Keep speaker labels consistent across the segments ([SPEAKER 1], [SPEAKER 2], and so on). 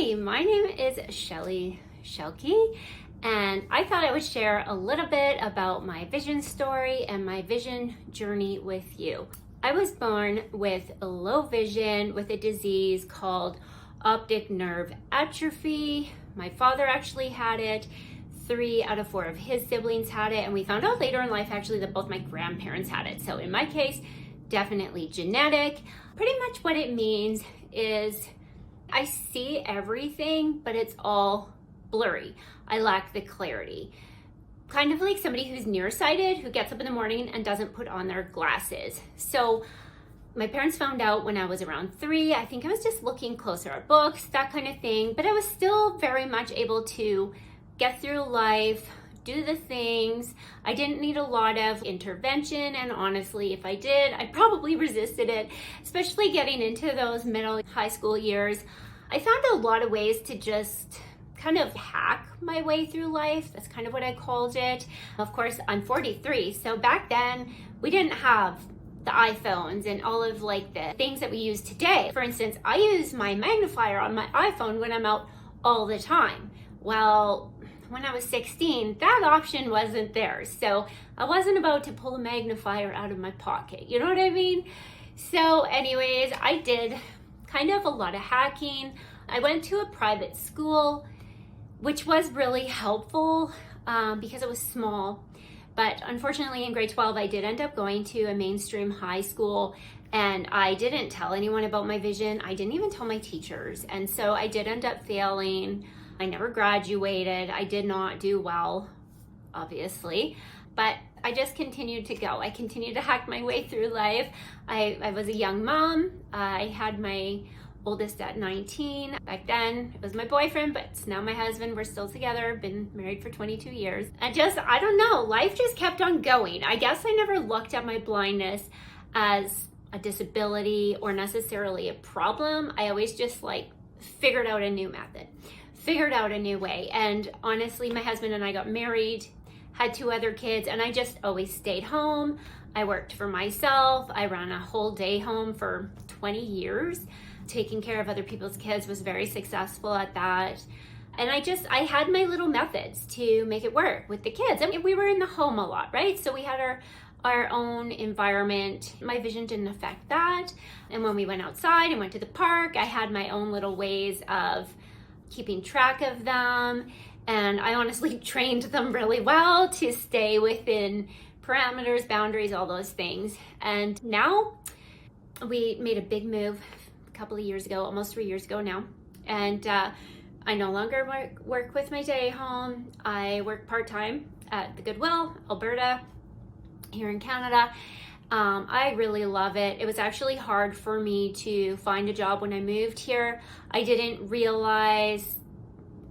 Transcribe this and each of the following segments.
[SPEAKER 1] Hi, my name is Shelley Shelke, and I thought I would share a little bit about my vision story and my vision journey with you. I was born with low vision with a disease called optic nerve atrophy. My father actually had it. 3 out of 4 of his siblings had it, and we found out later in life actually that both my grandparents had it. So in my case, definitely genetic. Pretty much what it means is I see everything, but it's all blurry. I lack the clarity. Kind of like somebody who's nearsighted who gets up in the morning and doesn't put on their glasses. So my parents found out when I was around 3. I think I was just looking closer at books, that kind of thing, but I was still very much able to get through life, do the things. I didn't need a lot of intervention, and honestly, if I did, I probably resisted it, especially getting into those middle high school years. I found a lot of ways to just kind of hack my way through life. That's kind of what I called it. Of course, I'm 43, so back then we didn't have the iPhones and all of like the things that we use today. For instance, I use my magnifier on my iPhone when I'm out all the time. Well, when I was 16, that option wasn't there. So I wasn't about to pull a magnifier out of my pocket. You know what I mean? So anyways, I did kind of a lot of hacking. I went to a private school, which was really helpful because it was small. But unfortunately in grade 12, I did end up going to a mainstream high school, and I didn't tell anyone about my vision. I didn't even tell my teachers. And so I did end up failing. I never graduated. I did not do well, obviously, but I just continued to go. I continued to hack my way through life. I was a young mom. I had my oldest at 19. Back then, it was my boyfriend, but it's now my husband. We're still together, been married for 22 years. I don't know, life just kept on going. I guess I never looked at my blindness as a disability or necessarily a problem. I always just figured out a new method, figured out a new way. And honestly, my husband and I got married, had 2 other kids, and I just always stayed home. I worked for myself. I ran a whole day home for 20 years. Taking care of other people's kids, was very successful at that. And I had my little methods to make it work with the kids. I mean, we were in the home a lot, right? So we had our own environment. My vision didn't affect that. And when we went outside and went to the park, I had my own little ways of keeping track of them. And I honestly trained them really well to stay within parameters, boundaries, all those things. And now we made a big move a couple of years ago, almost 3 years ago now. And I no longer work with my day home. I work part-time at the Goodwill, Alberta, here in Canada. I really love it. It was actually hard for me to find a job when I moved here. I didn't realize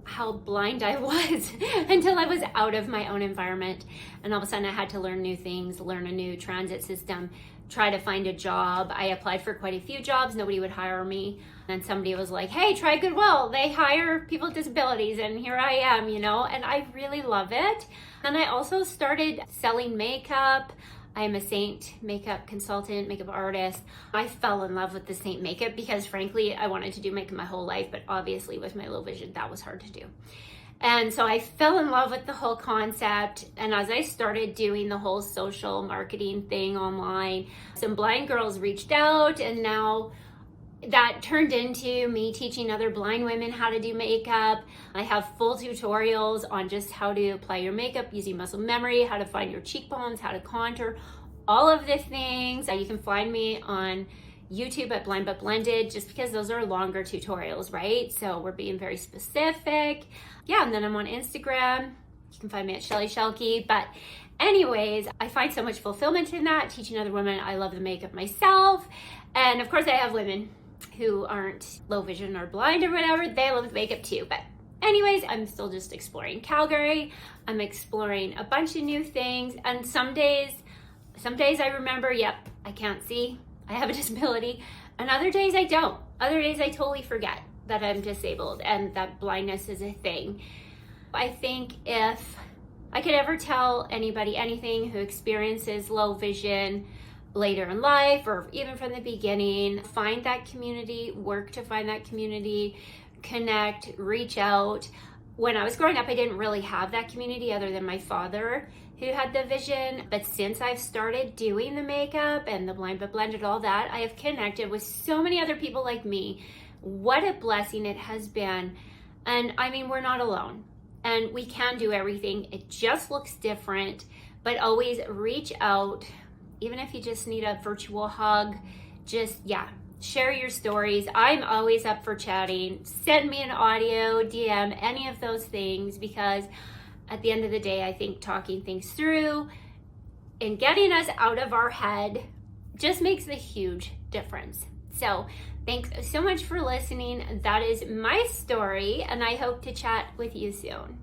[SPEAKER 1] how blind I was until I was out of my own environment. And all of a sudden I had to learn new things, learn a new transit system, try to find a job. I applied for quite a few jobs. Nobody would hire me. And somebody was like, hey, try Goodwill. They hire people with disabilities. And here I am, and I really love it. And I also started selling makeup. I am a Saint makeup consultant, makeup artist. I fell in love with the Saint makeup because frankly, I wanted to do makeup my whole life, but obviously with my low vision, that was hard to do. And so I fell in love with the whole concept. And as I started doing the whole social marketing thing online, some blind girls reached out, and now that turned into me teaching other blind women how to do makeup. I have full tutorials on just how to apply your makeup using muscle memory, how to find your cheekbones, how to contour, all of the things. You can find me on YouTube at Blind But Blended, just because those are longer tutorials, right? So we're being very specific. Yeah, and then I'm on Instagram. You can find me at Shelley Shelke. But anyways, I find so much fulfillment in that, teaching other women. I love the makeup myself. And of course I have women who aren't low vision or blind or whatever. They love the makeup too. But anyways, I'm still just exploring Calgary. I'm exploring a bunch of new things. And some days I remember, yep, I can't see. I have a disability. And other days I don't. Other days I totally forget that I'm disabled and that blindness is a thing. I think if I could ever tell anybody anything who experiences low vision later in life or even from the beginning, find that community, work to find that community, connect, reach out. When I was growing up, I didn't really have that community other than my father who had the vision. But since I've started doing the makeup and the Blind But Blended, all that, I have connected with so many other people like me. What a blessing it has been. And I mean, we're not alone. And we can do everything. It just looks different. But always reach out, even if you just need a virtual hug. Just, share your stories. I'm always up for chatting. Send me an audio, DM, any of those things, because at the end of the day, I think talking things through and getting us out of our head just makes a huge difference. So thanks so much for listening. That is my story, and I hope to chat with you soon.